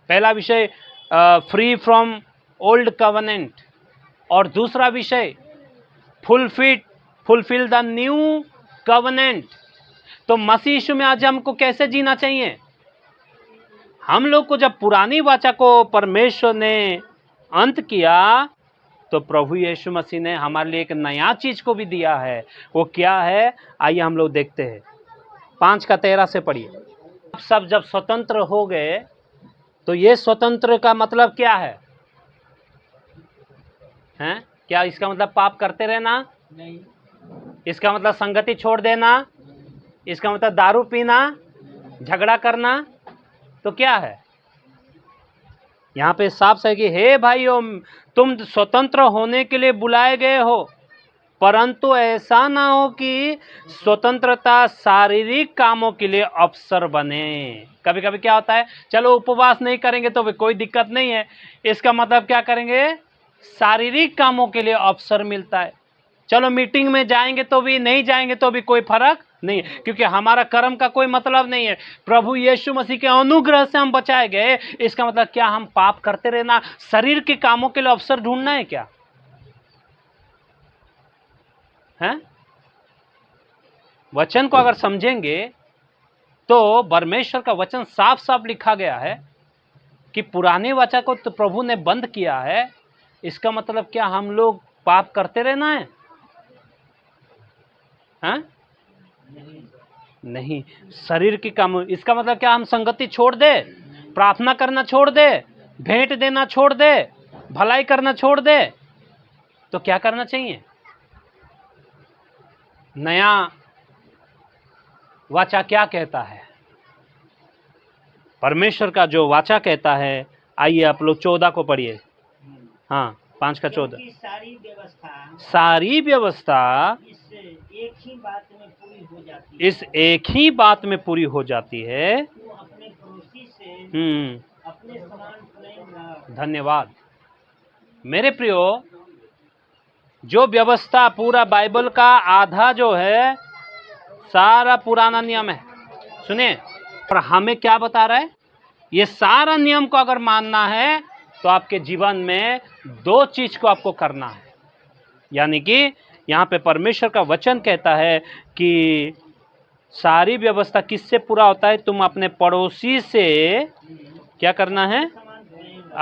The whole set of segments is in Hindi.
पहला विषय फ्री फ्रॉम ओल्ड कवनेंट, और दूसरा विषय फुलफिल द न्यू कवनेंट। तो मसीह यीशु में आज हमको कैसे जीना चाहिए? हम लोग को जब पुरानी वाचा को परमेश्वर ने अंत किया तो प्रभु यीशु मसीह ने हमारे लिए एक नया चीज को भी दिया है। वो क्या है? आइए हम लोग देखते हैं। 5:13 से पढ़िए। सब जब स्वतंत्र हो गए तो ये स्वतंत्र का मतलब क्या है? हैं? क्या इसका मतलब पाप करते रहना? नहीं। इसका मतलब संगति छोड़ देना? इसका मतलब दारू पीना, झगड़ा करना? तो क्या है? यहाँ पे साफ है कि हे भाइयों, तुम स्वतंत्र होने के लिए बुलाए गए हो, परंतु ऐसा ना हो कि स्वतंत्रता शारीरिक कामों के लिए अवसर बने। कभी कभी क्या होता है, चलो उपवास नहीं करेंगे तो भी कोई दिक्कत नहीं है, इसका मतलब क्या करेंगे? शारीरिक कामों के लिए अवसर मिलता है। चलो मीटिंग में जाएंगे तो भी, नहीं जाएंगे तो भी कोई फर्क नहीं, क्योंकि हमारा कर्म का कोई मतलब नहीं है। प्रभु यीशु मसीह के अनुग्रह से हम बचाए गए। इसका मतलब क्या हम पाप करते रहना, शरीर के कामों के लिए अवसर ढूंढना है क्या? हैं? वचन को अगर समझेंगे तो परमेश्वर का वचन साफ साफ लिखा गया है कि पुराने वाचा को तो प्रभु ने बंद किया है। इसका मतलब क्या हम लोग पाप करते रहना है? हैं? नहीं, शरीर की काम। इसका मतलब क्या हम संगति छोड़ दे, प्रार्थना करना छोड़ दे, भेंट देना छोड़ दे, भलाई करना छोड़ दे? तो क्या करना चाहिए? नया वाचा क्या कहता है? परमेश्वर का जो वाचा कहता है, आइए आप लोग 14 को पढ़िए। हाँ, 5:14। सारी व्यवस्था इस एक ही बात में पूरी हो जाती है। धन्यवाद मेरे प्रियो। जो व्यवस्था, पूरा बाइबल का आधा जो है सारा पुराना नियम है। सुनिए, और हमें क्या बता रहा है? ये सारा नियम को अगर मानना है तो आपके जीवन में 2 चीज को आपको करना है। यानी कि यहाँ पे परमेश्वर का वचन कहता है कि सारी व्यवस्था किससे पूरा होता है? तुम अपने पड़ोसी से क्या करना है?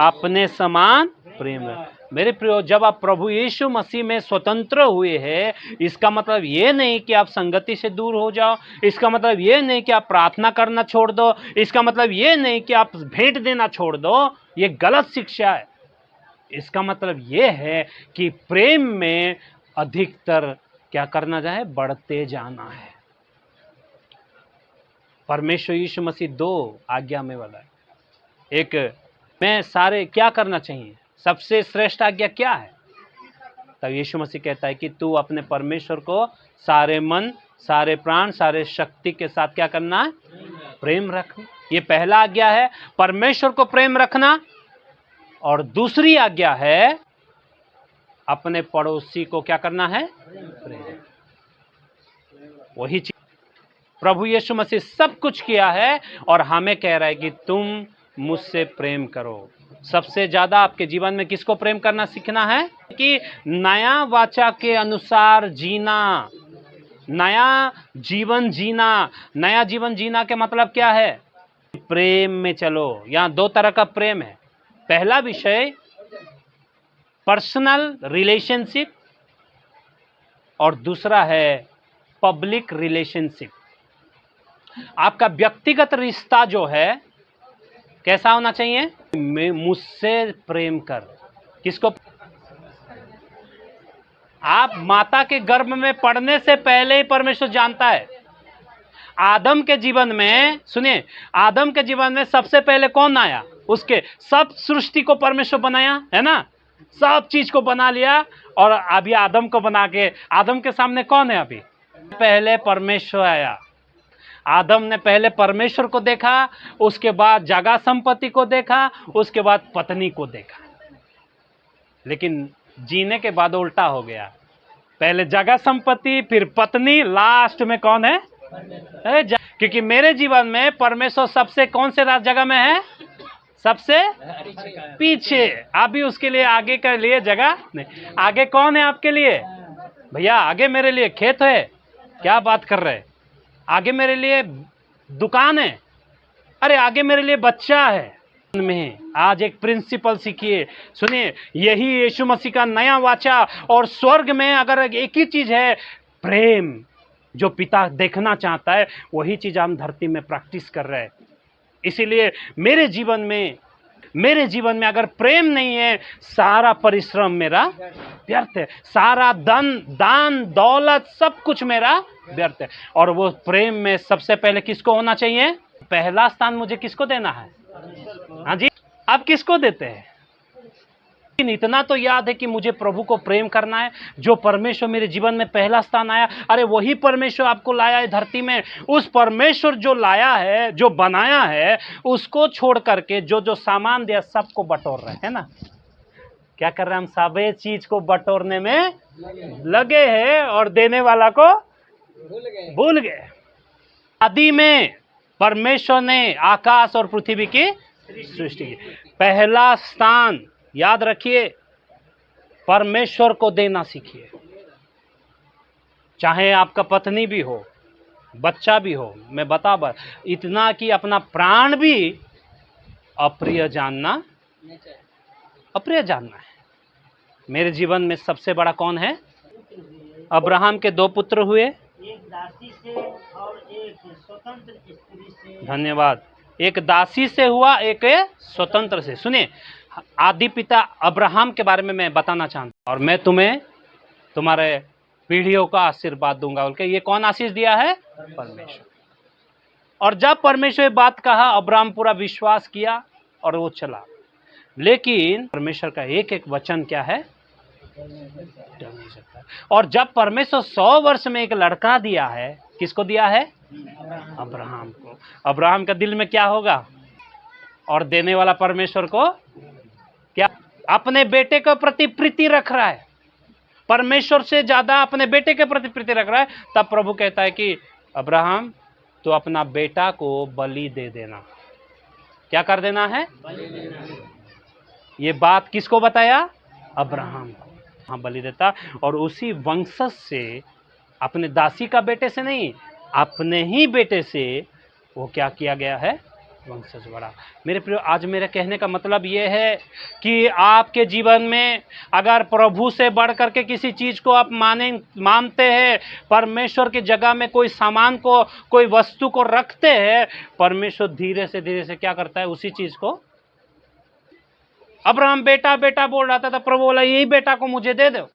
अपने समान प्रेम। मेरे प्रियो, जब आप प्रभु यीशु मसीह में स्वतंत्र हुए हैं, इसका मतलब ये नहीं कि आप संगति से दूर हो जाओ, इसका मतलब ये नहीं कि आप प्रार्थना करना छोड़ दो, इसका मतलब ये नहीं कि आप भेंट देना छोड़ दो। ये गलत शिक्षा है। इसका मतलब ये है कि प्रेम में अधिकतर क्या करना है? बढ़ते जाना है। परमेश्वर यीशु मसीह 2 आज्ञा में वाला है। एक में सारे क्या करना चाहिए? सबसे श्रेष्ठ आज्ञा क्या है? तब यीशु मसीह कहता है कि तू अपने परमेश्वर को सारे मन, सारे प्राण, सारे शक्ति के साथ क्या करना है? प्रेम रखना। ये पहला आज्ञा है, परमेश्वर को प्रेम रखना। और दूसरी आज्ञा है अपने पड़ोसी को क्या करना है? प्रेम। वही चीज प्रभु यीशु मसीह सब कुछ किया है और हमें कह रहा है कि तुम मुझसे प्रेम करो। सबसे ज्यादा आपके जीवन में किसको प्रेम करना सीखना है? कि नया वाचा के अनुसार जीना, नया जीवन जीना। नया जीवन जीना के मतलब क्या है? प्रेम में चलो। यहाँ 2 तरह का प्रेम है। पहला विषय पर्सनल रिलेशनशिप और दूसरा है पब्लिक रिलेशनशिप। आपका व्यक्तिगत रिश्ता जो है कैसा होना चाहिए? मुझसे प्रेम कर। किसको? आप माता के गर्भ में पड़ने से पहले ही परमेश्वर जानता है। आदम के जीवन में, सुनिए, आदम के जीवन में सबसे पहले कौन आया? उसके सब सृष्टि को परमेश्वर बनाया है ना, सब चीज को बना लिया। और अभी आदम को बना के, आदम के सामने कौन है? अभी पहले परमेश्वर आया। आदम ने पहले परमेश्वर को देखा, उसके बाद जगह संपत्ति को देखा, उसके बाद पत्नी को देखा। लेकिन जीने के बाद उल्टा हो गया। पहले जगह संपत्ति, फिर पत्नी, लास्ट में कौन है? क्योंकि मेरे जीवन में परमेश्वर सबसे कौन से जगह में है? सबसे पीछे। अभी उसके लिए आगे के लिए जगह नहीं। आगे कौन है आपके लिए? भैया आगे मेरे लिए खेत है, क्या बात कर रहे हैं? आगे मेरे लिए दुकान है, अरे आगे मेरे लिए बच्चा है। में आज एक प्रिंसिपल सीखिए, सुनिए, यही यीशु मसीह का नया वाचा। और स्वर्ग में अगर एक ही चीज है, प्रेम, जो पिता देखना चाहता है वही चीज हम धरती में प्रैक्टिस कर रहे हैं। इसीलिए मेरे जीवन में अगर प्रेम नहीं है, सारा परिश्रम मेरा व्यर्थ है, सारा दान दौलत सब कुछ मेरा व्यर्थ है। और वो प्रेम में सबसे पहले किसको होना चाहिए? पहला स्थान मुझे किसको देना है? हाँ जी, आप किसको देते हैं? इतना तो याद है कि मुझे प्रभु को प्रेम करना है। जो परमेश्वर मेरे जीवन में पहला स्थान आया, अरे वही परमेश्वर आपको लाया है धरती में। उस परमेश्वर जो लाया है, जो बनाया है, उसको छोड़ करके जो जो सामान दिया सबको बटोर रहे हैं ना। क्या कर रहे हैं हम? सभी चीज को बटोरने में लगे हैं और देने वाला को भूल गए। आदि में परमेश्वर ने आकाश और पृथ्वी की सृष्टि की। पहला स्थान याद रखिए, परमेश्वर को देना सीखिए। चाहे आपका पत्नी भी हो, बच्चा भी हो, मैं बता इतना कि अपना प्राण भी अप्रिय जानना है। मेरे जीवन में सबसे बड़ा कौन है? अब्राहम के 2 पुत्र हुए, एक दासी से और एक स्वतंत्र स्त्री से। धन्यवाद। एक दासी से हुआ, एक स्वतंत्र से। सुनिए, आदि पिता अब्राहम के बारे में मैं बताना चाहता हूं, और मैं तुम्हें तुम्हारे पीढ़ियों का आशीर्वाद दूंगा बोल के। ये कौन आशीष दिया है? परमेश्वर। और जब परमेश्वर ये बात कहा, अब्राहम पूरा विश्वास किया और वो चला। लेकिन परमेश्वर का एक एक वचन क्या है? टल नहीं सकता। और जब परमेश्वर 100 वर्ष में एक लड़का दिया है, किसको दिया है? अब्राहम को। अब्राहम का दिल में क्या होगा? और देने वाला परमेश्वर को क्या अपने बेटे के प्रति प्रीति रख रहा है, परमेश्वर से ज्यादा अपने बेटे के प्रति प्रीति रख रहा है। तब प्रभु कहता है कि अब्राहम, तो अपना बेटा को बलि दे देना। क्या कर देना है? बलि देना। ये बात किसको बताया? अब्राहम को। हाँ, बलि देता। और उसी वंशज से, अपने दासी का बेटे से नहीं, अपने ही बेटे से वो क्या किया गया है? वंशज बढ़ा। मेरे प्रिय, आज मेरे कहने का मतलब ये है कि आपके जीवन में अगर प्रभु से बढ़ करके किसी चीज को आप मानते हैं, परमेश्वर की जगह में कोई सामान को, कोई वस्तु को रखते हैं, परमेश्वर धीरे से क्या करता है? उसी चीज को। अब्राहम बेटा बेटा बोल रहा था, प्रभु बोला यही बेटा को मुझे दे दो।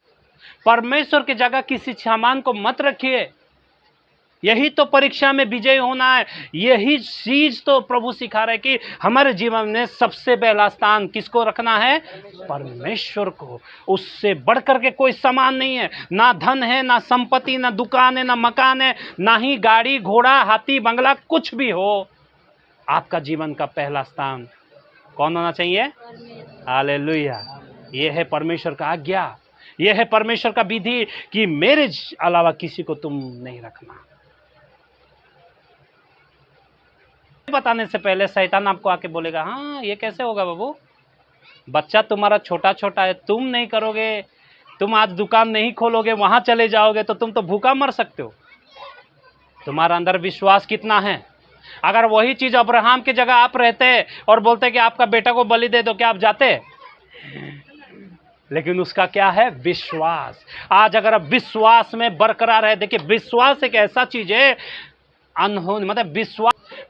परमेश्वर की जगह किसी सामान को मत रखिए। यही तो परीक्षा में विजय होना है। यही चीज तो प्रभु सिखा रहे कि हमारे जीवन में सबसे पहला स्थान किसको रखना है? परमेश्वर को। उससे बढ़कर के कोई सामान नहीं है। ना धन है, ना संपत्ति, ना दुकान है, ना मकान है, ना ही गाड़ी घोड़ा हाथी बंगला, कुछ भी हो। आपका जीवन का पहला स्थान कौन होना चाहिए? हालेलुया। यह है परमेश्वर का आज्ञा, यह है परमेश्वर का विधि कि मेरे अलावा किसी को तुम नहीं रखना। बताने से पहले शैतान आपको आके बोलेगा, हाँ ये कैसे होगा बाबू, बच्चा तुम्हारा छोटा छोटा है, तुम नहीं करोगे, तुम आज दुकान नहीं खोलोगे, वहां चले जाओगे तो तुम तो भूखा मर सकते हो। तुम्हारा अंदर विश्वास कितना है? अगर वही चीज अब्राहम की जगह आप रहते और बोलते कि आपका बेटा को बलि दे दो, क्या आप जाते? लेकिन उसका क्या है? विश्वास। आज अगर आप विश्वास में बरकरार है, देखिए विश्वास एक ऐसा चीज है, अनहोनी, मतलब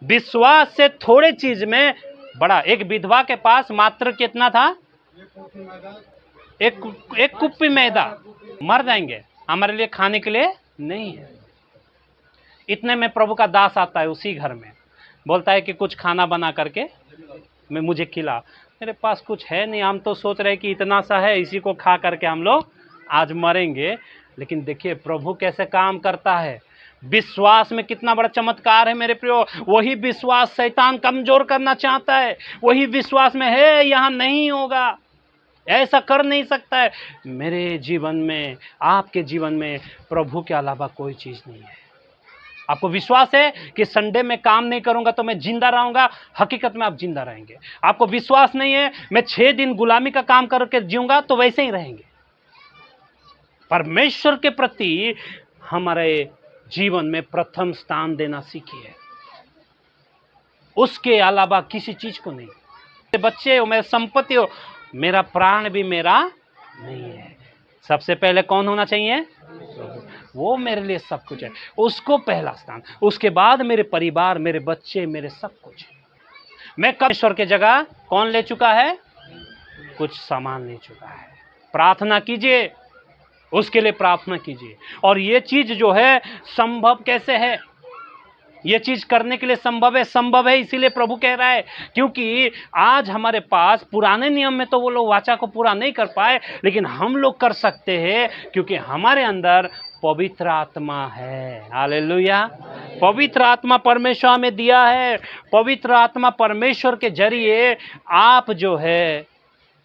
विश्वास से थोड़े चीज में बड़ा। एक विधवा के पास मात्र कितना था? एक कुप्पी मैदा। मर जाएंगे, हमारे लिए खाने के लिए नहीं है। इतने में प्रभु का दास आता है उसी घर में, बोलता है कि कुछ खाना बना करके मुझे खिला। मेरे पास कुछ है नहीं, हम तो सोच रहे कि इतना सा है, इसी को खा करके हम लोग आज मरेंगे। लेकिन देखिए प्रभु कैसे काम करता है। विश्वास में कितना बड़ा चमत्कार है मेरे प्रियो। वही विश्वास शैतान कमजोर करना चाहता है, वही विश्वास में है यहाँ नहीं होगा, ऐसा कर नहीं सकता है। मेरे जीवन में, आपके जीवन में प्रभु के अलावा कोई चीज नहीं है। आपको विश्वास है कि संडे में काम नहीं करूंगा तो मैं जिंदा रहूंगा, हकीकत में आप जिंदा रहेंगे। आपको विश्वास नहीं है मैं 6 दिन गुलामी का काम करके जीऊंगा, तो वैसे ही रहेंगे। परमेश्वर के प्रति हमारे जीवन में प्रथम स्थान देना सीखिए, उसके अलावा किसी चीज को नहीं। मेरे बच्चे हो, मेरी संपत्ति हो, मेरा प्राण भी मेरा नहीं है। सबसे पहले कौन होना चाहिए? वो मेरे लिए सब कुछ है, उसको पहला स्थान। उसके बाद मेरे परिवार, मेरे बच्चे, मेरे सब कुछ। मैं कब ईश्वर की जगह कौन ले चुका है? कुछ सामान ले चुका है। प्रार्थना कीजिए, उसके लिए प्रार्थना कीजिए। और ये चीज जो है संभव कैसे है? ये चीज करने के लिए संभव है इसीलिए प्रभु कह रहा है, क्योंकि आज हमारे पास पुराने नियम में तो वो लोग वाचा को पूरा नहीं कर पाए, लेकिन हम लोग कर सकते हैं क्योंकि हमारे अंदर पवित्र आत्मा है। हालेलुया। पवित्र आत्मा परमेश्वर हमें दिया है। पवित्र आत्मा परमेश्वर के जरिए आप जो है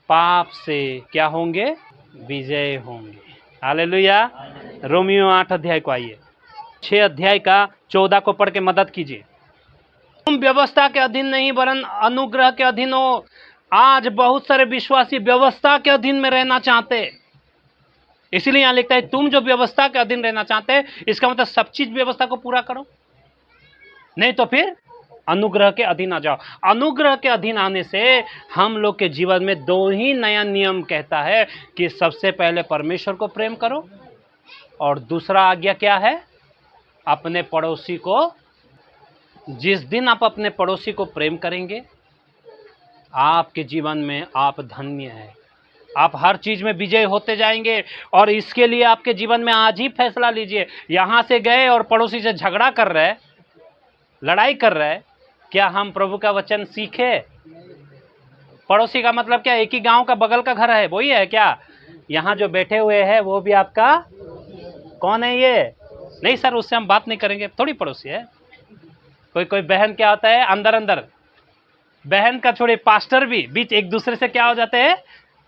पाप से क्या होंगे? विजय होंगे। हालेलुया। रोमियो 8 अध्याय को आइए, 6 अध्याय का 14 को पढ़ के मदद कीजिए। तुम व्यवस्था के अधीन नहीं वरन अनुग्रह के अधीन हो। आज बहुत सारे विश्वासी व्यवस्था के अधीन में रहना चाहते, इसलिए यहां लिखता है तुम जो व्यवस्था के अधीन रहना चाहते हैं, इसका मतलब सब चीज व्यवस्था को पूरा करो, नहीं तो फिर अनुग्रह के अधीन आ जाओ। अनुग्रह के अधीन आने से हम लोग के जीवन में 2 ही नया नियम कहता है कि सबसे पहले परमेश्वर को प्रेम करो, और दूसरा आज्ञा क्या है? अपने पड़ोसी को। जिस दिन आप अपने पड़ोसी को प्रेम करेंगे, आपके जीवन में आप धन्य हैं, आप हर चीज में विजय होते जाएंगे। और इसके लिए आपके जीवन में आज ही फैसला लीजिए। यहां से गए और पड़ोसी से झगड़ा कर रहे, लड़ाई कर रहे, क्या हम प्रभु का वचन सीखे? पड़ोसी का मतलब क्या? एक ही गांव का बगल का घर है, वही है क्या? यहाँ जो बैठे हुए हैं वो भी आपका कौन है? ये नहीं सर, उससे हम बात नहीं करेंगे, थोड़ी पड़ोसी है। कोई बहन क्या होता है, अंदर बहन का छोड़े पास्टर भी बीच एक दूसरे से क्या हो जाते हैं?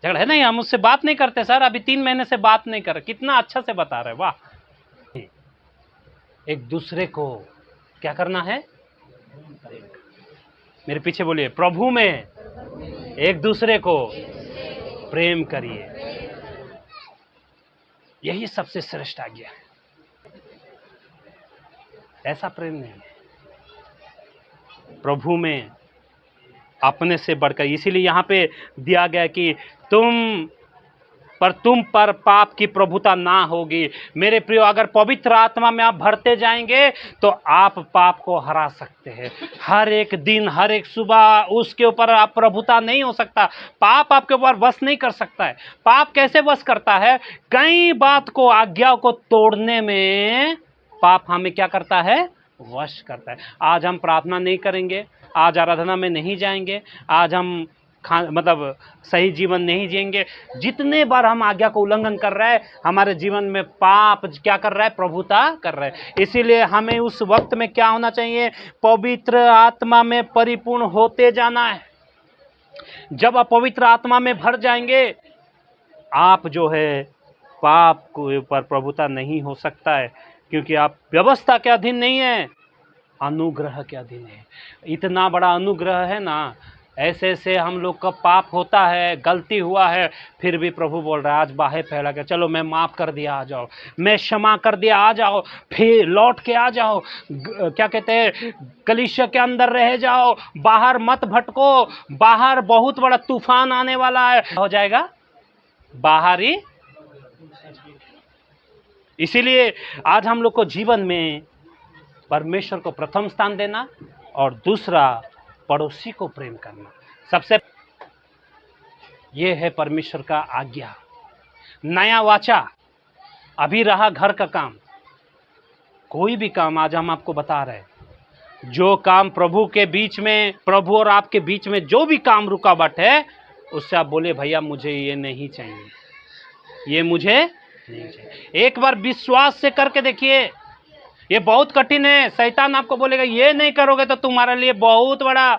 झगड़ा है। नहीं हम उससे बात नहीं करते सर, अभी 3 महीने से बात नहीं कर। कितना अच्छा से बता रहे, वाह। एक दूसरे को क्या करना है? मेरे पीछे बोलिए, प्रभु में एक दूसरे को प्रेम करिए। यही सबसे श्रेष्ठ आज्ञा है। ऐसा प्रेम नहीं है प्रभु में अपने से बढ़कर। इसीलिए यहाँ पे दिया गया कि तुम पर पाप की प्रभुता ना होगी। मेरे प्रियो, अगर पवित्र आत्मा में आप भरते जाएंगे तो आप पाप को हरा सकते हैं। हर एक दिन, हर एक सुबह उसके ऊपर आप प्रभुता नहीं हो सकता। पाप आपके ऊपर वश नहीं कर सकता है। पाप कैसे वश करता है? कई बात को, आज्ञाओं को तोड़ने में पाप हमें क्या करता है? वश करता है। आज हम प्रार्थना नहीं करेंगे, आज आराधना में नहीं जाएंगे, आज हम मतलब सही जीवन नहीं जिएंगे। जितने बार हम आज्ञा को उल्लंघन कर रहे हैं, हमारे जीवन में पाप क्या कर रहा है? प्रभुता कर रहा है। इसीलिए हमें उस वक्त में क्या होना चाहिए? पवित्र आत्मा में परिपूर्ण होते जाना है। जब आप पवित्र आत्मा में भर जाएंगे, आप जो है पाप के ऊपर प्रभुता नहीं हो सकता है, क्योंकि आप व्यवस्था के अधीन नहीं है, अनुग्रह के अधीन है। इतना बड़ा अनुग्रह है ना, ऐसे हम लोग का पाप होता है, गलती हुआ है, फिर भी प्रभु बोल रहा है आज बाहें फैला के चलो, मैं माफ़ कर दिया, आ जाओ, मैं क्षमा कर दिया, आ जाओ, फिर लौट के आ जाओ। क्या कहते हैं? कलीसिया के अंदर रह जाओ, बाहर मत भटको। बाहर बहुत बड़ा तूफान आने वाला है, हो जाएगा बाहर ही। इसीलिए आज हम लोग को जीवन में परमेश्वर को प्रथम स्थान देना, और दूसरा पड़ोसी को प्रेम करना। सबसे ये है परमेश्वर का आज्ञा। नया वाचा अभी रहा घर का काम, कोई भी काम आज हम आपको बता रहे हैं। जो काम प्रभु के बीच में, प्रभु और आपके बीच में जो भी काम रुकावट है, उससे आप बोले भैया मुझे ये नहीं चाहिए, ये मुझे नहीं चाहिए। एक बार विश्वास से करके देखिए। ये बहुत कठिन है। शैतान आपको बोलेगा ये नहीं करोगे तो तुम्हारे लिए बहुत बड़ा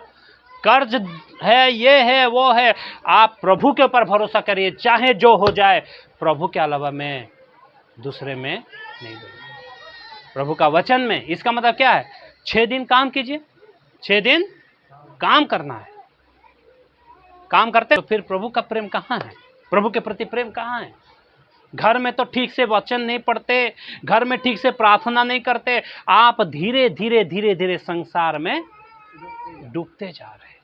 कर्ज है, ये है, वो है। आप प्रभु के ऊपर भरोसा करिए, चाहे जो हो जाए, प्रभु के अलावा मैं दूसरे में नहीं दूंगा। प्रभु का वचन में। इसका मतलब क्या है? 6 दिन काम कीजिए, 6 दिन काम करना है। काम करते तो फिर प्रभु का प्रेम कहाँ है? प्रभु के प्रति प्रेम कहाँ है? घर में तो ठीक से वचन नहीं पढ़ते, घर में ठीक से प्रार्थना नहीं करते, आप धीरे धीरे धीरे धीरे संसार में डूबते जा रहे हैं।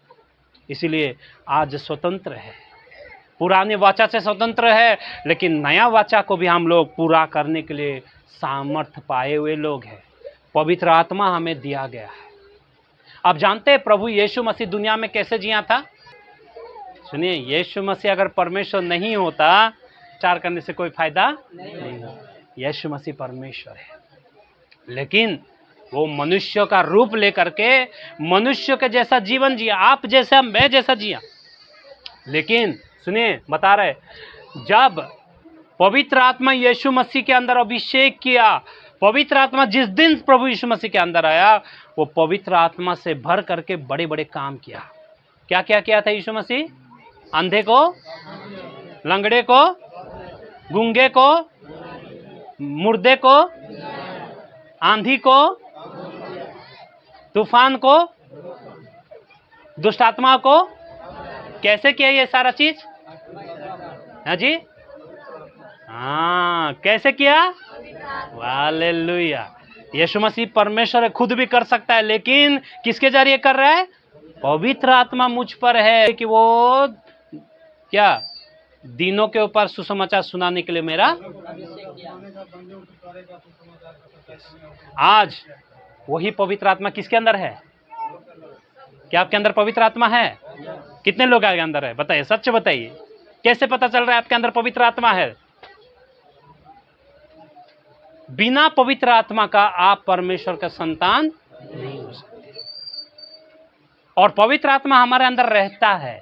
इसीलिए आज स्वतंत्र है, पुराने वाचा से स्वतंत्र है, लेकिन नया वाचा को भी हम लोग पूरा करने के लिए सामर्थ्य पाए हुए लोग हैं। पवित्र आत्मा हमें दिया गया है। आप जानते हैं प्रभु यीशु मसीह दुनिया में कैसे जिया था? सुनिए, यीशु मसीह अगर परमेश्वर नहीं होता, विचार करने से कोई फायदा नहीं। यीशु मसीह परमेश्वर है, लेकिन वो मनुष्य का रूप लेकर के मनुष्य के जैसा जीवन जिया, आप जैसा मैं जैसा जिया। लेकिन सुनिए, बता रहे, जब पवित्र आत्मा यीशु मसीह के अंदर अभिषेक किया, पवित्र आत्मा जिस दिन प्रभु यीशु मसीह के अंदर आया, वो पवित्र आत्मा से भर करके बड़े बड़े काम किया। क्या क्या किया था यीशु मसीह? अंधे को, लंगड़े को, गूंगे को, मुर्दे को, आंधी को, तूफान को, दुष्ट आत्मा को, कैसे किया ये सारा चीज? हाँ जी, हाँ, कैसे किया? हालेलुया। यीशु मसीह परमेश्वर है, खुद भी कर सकता है, लेकिन किसके जरिए कर रहा है? पवित्र आत्मा मुझ पर है कि वो क्या दीनों के ऊपर सुसमाचार सुनाने के लिए मेरा। आज वही पवित्र आत्मा किसके अंदर है? क्या आपके अंदर पवित्र आत्मा है? कितने लोग आपके अंदर है? बताइए, सच बताइए, कैसे पता चल रहा है आपके अंदर पवित्र आत्मा है? बिना पवित्र आत्मा का आप परमेश्वर का संतान नहीं हो सकते। और पवित्र आत्मा हमारे अंदर रहता है।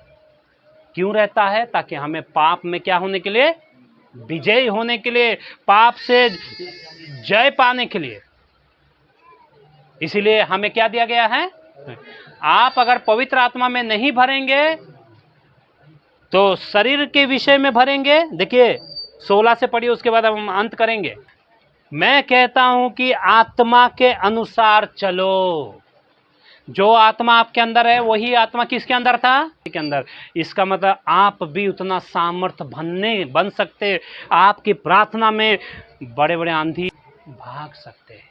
क्यों रहता है? ताकि हमें पाप में क्या होने के लिए? विजयी होने के लिए, पाप से जय पाने के लिए। इसीलिए हमें क्या दिया गया है? आप अगर पवित्र आत्मा में नहीं भरेंगे तो शरीर के विषय में भरेंगे। देखिए 16 से पढ़िए, उसके बाद हम अंत करेंगे। मैं कहता हूं कि आत्मा के अनुसार चलो। जो आत्मा आपके अंदर है वही आत्मा किसके अंदर था? के अंदर। इसका मतलब आप भी उतना सामर्थ बन सकते, आपकी प्रार्थना में बड़े बड़े आंधी भाग सकते हैं।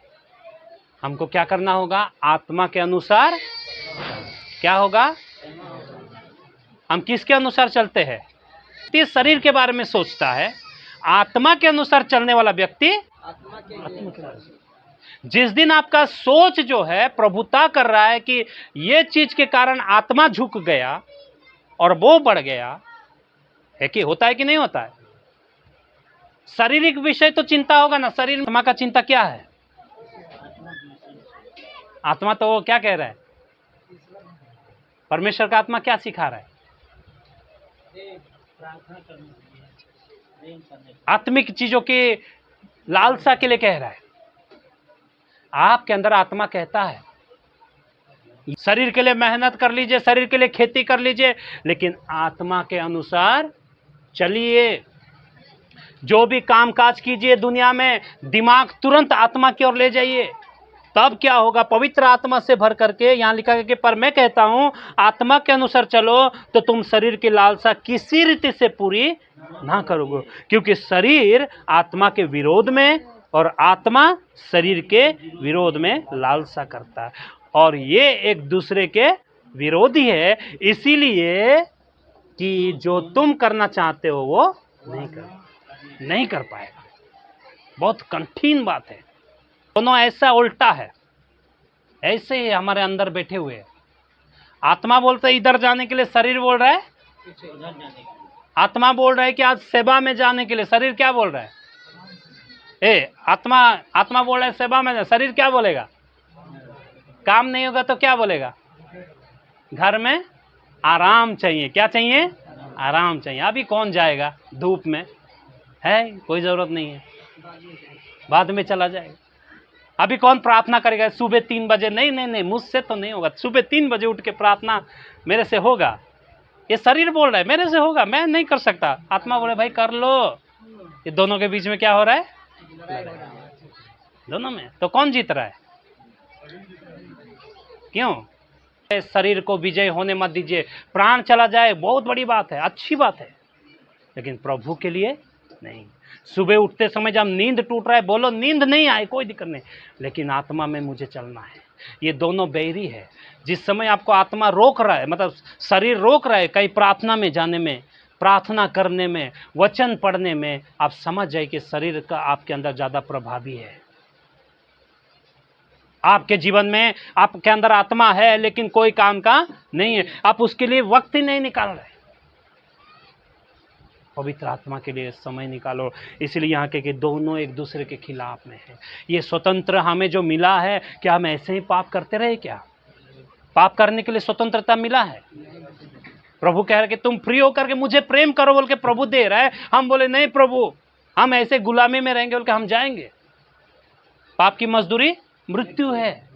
हमको क्या करना होगा? आत्मा के अनुसार। क्या होगा? हम किसके अनुसार चलते हैं? इस शरीर के बारे में सोचता है। आत्मा के अनुसार चलने वाला व्यक्ति आत्मा के। जिस दिन आपका सोच जो है प्रभुता कर रहा है कि ये चीज के कारण आत्मा झुक गया और वो बढ़ गया है, कि होता है कि नहीं होता है? शारीरिक विषय तो चिंता होगा ना, शरीर आत्मा का चिंता क्या है? आत्मा तो वो क्या कह रहा है? परमेश्वर का आत्मा क्या सिखा रहा है? आत्मिक चीजों की लालसा के लिए कह रहा है। आपके अंदर आत्मा कहता है शरीर के लिए मेहनत कर लीजिए, शरीर के लिए खेती कर लीजिए, लेकिन आत्मा के अनुसार चलिए। जो भी कामकाज कीजिए दुनिया में, दिमाग तुरंत आत्मा की ओर ले जाइए। तब क्या होगा? पवित्र आत्मा से भर करके, यहां लिखा है कि पर मैं कहता हूं आत्मा के अनुसार चलो तो तुम शरीर की लालसा किसी रीति से पूरी ना करोगे, क्योंकि शरीर आत्मा के विरोध में और आत्मा शरीर के विरोध में लालसा करता है, और ये एक दूसरे के विरोधी है। इसीलिए कि जो तुम करना चाहते हो वो नहीं कर पाएगा। बहुत कठिन बात है। दोनों ऐसा उल्टा है। ऐसे ही हमारे अंदर बैठे हुए हैं। आत्मा बोलते इधर जाने के लिए, शरीर बोल रहा है आत्मा बोल रहा है कि आज सेवा में जाने के लिए, शरीर क्या बोल रहा है? आत्मा बोल रहा है सेवा में, शरीर क्या बोलेगा? काम नहीं होगा तो क्या बोलेगा? घर में आराम चाहिए। क्या चाहिए? आराम चाहिए। अभी कौन जाएगा धूप में? है कोई जरूरत नहीं है, बाद में चला जाएगा। अभी कौन प्रार्थना करेगा सुबह 3 बजे? नहीं, मुझसे तो नहीं होगा। सुबह 3 बजे उठ के प्रार्थना मेरे से होगा? ये शरीर बोल रहा है मेरे से होगा, मैं नहीं कर सकता। आत्मा बोले भाई कर लो। ये दोनों के बीच में क्या हो रहा है? दोनों में। तो कौन जीत रहा है? क्यों? शरीर को विजय होने मत दीजिए। प्राण चला जाए बहुत बड़ी बात है, अच्छी बात है, लेकिन प्रभु के लिए नहीं। सुबह उठते समय जब नींद टूट रहा है, बोलो नींद नहीं आए, कोई दिक्कत नहीं, लेकिन आत्मा में मुझे चलना है। ये दोनों बैरी है। जिस समय आपको आत्मा रोक रहा है, मतलब शरीर रोक रहा है कहीं प्रार्थना में जाने में, प्रार्थना करने में, वचन पढ़ने में, आप समझ जाए कि शरीर का आपके अंदर ज़्यादा प्रभावी है। आपके जीवन में आपके अंदर आत्मा है लेकिन कोई काम का नहीं है, आप उसके लिए वक्त ही नहीं निकाल रहे। पवित्र आत्मा के लिए समय निकालो। इसलिए यहाँ के कि दोनों एक दूसरे के खिलाफ में है। ये स्वतंत्र हमें जो मिला है, क्या हम ऐसे ही पाप करते रहे? क्या पाप करने के लिए स्वतंत्रता मिला है? प्रभु कह रहे कि तुम फ्री होकर के मुझे प्रेम करो बोल के प्रभु दे रहा है। हम बोले नहीं प्रभु, हम ऐसे गुलामी में रहेंगे बोल के हम जाएंगे। पाप की मजदूरी मृत्यु है।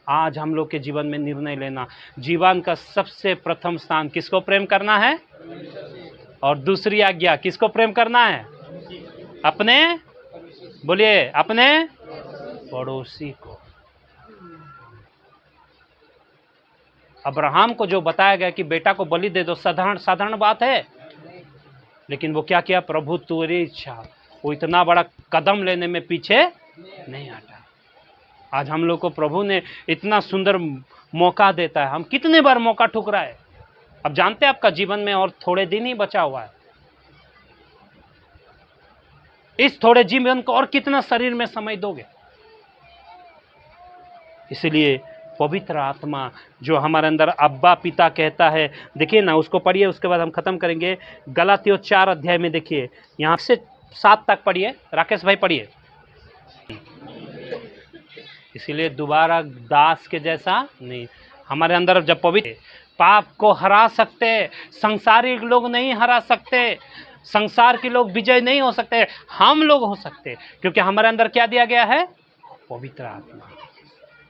आज हम लोग के जीवन में निर्णय लेना, जीवन का सबसे प्रथम स्थान किसको प्रेम करना है, और दूसरी आज्ञा किसको प्रेम करना है? अपने, बोलिए, अपने पड़ोसी को। अब्राहम को जो बताया गया कि बेटा को बलि दे दो, साधारण बात है, लेकिन वो क्या किया? प्रभु तेरी इच्छा। वो इतना बड़ा कदम लेने में पीछे नहीं हटा। आज हम लोग को प्रभु ने इतना सुंदर मौका देता है, हम कितने बार मौका ठुकराए। अब जानते हैं आपका जीवन में और थोड़े दिन ही बचा हुआ है। इस थोड़े जीवन को और कितना शरीर में समय दोगे? इसलिए पवित्र आत्मा जो हमारे अंदर अब्बा पिता कहता है, देखिए ना, उसको पढ़िए, उसके बाद हम खत्म करेंगे। गलातियों 4 अध्याय में देखिए, यहाँ से 7 तक पढ़िए। राकेश भाई पढ़िए। इसीलिए दोबारा दास के जैसा नहीं। हमारे अंदर जब पवित्र, पाप को हरा सकते, संसारिक लोग नहीं हरा सकते, संसार के लोग विजय नहीं हो सकते, हम लोग हो सकते, क्योंकि हमारे अंदर क्या दिया गया है? पवित्र आत्मा।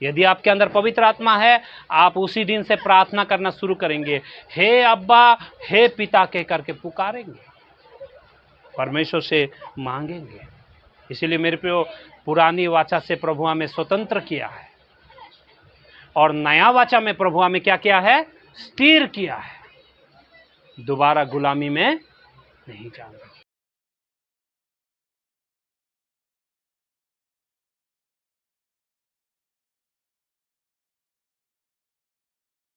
यदि आपके अंदर पवित्र आत्मा है, आप उसी दिन से प्रार्थना करना शुरू करेंगे, हे अब्बा, हे पिता कह करके पुकारेंगे, परमेश्वर से मांगेंगे। इसीलिए मेरे प्रियो, पुरानी वाचा से प्रभु हमें स्वतंत्र किया है, और नया वाचा में प्रभु हमें क्या किया है? स्थिर किया है। दोबारा गुलामी में नहीं जाना।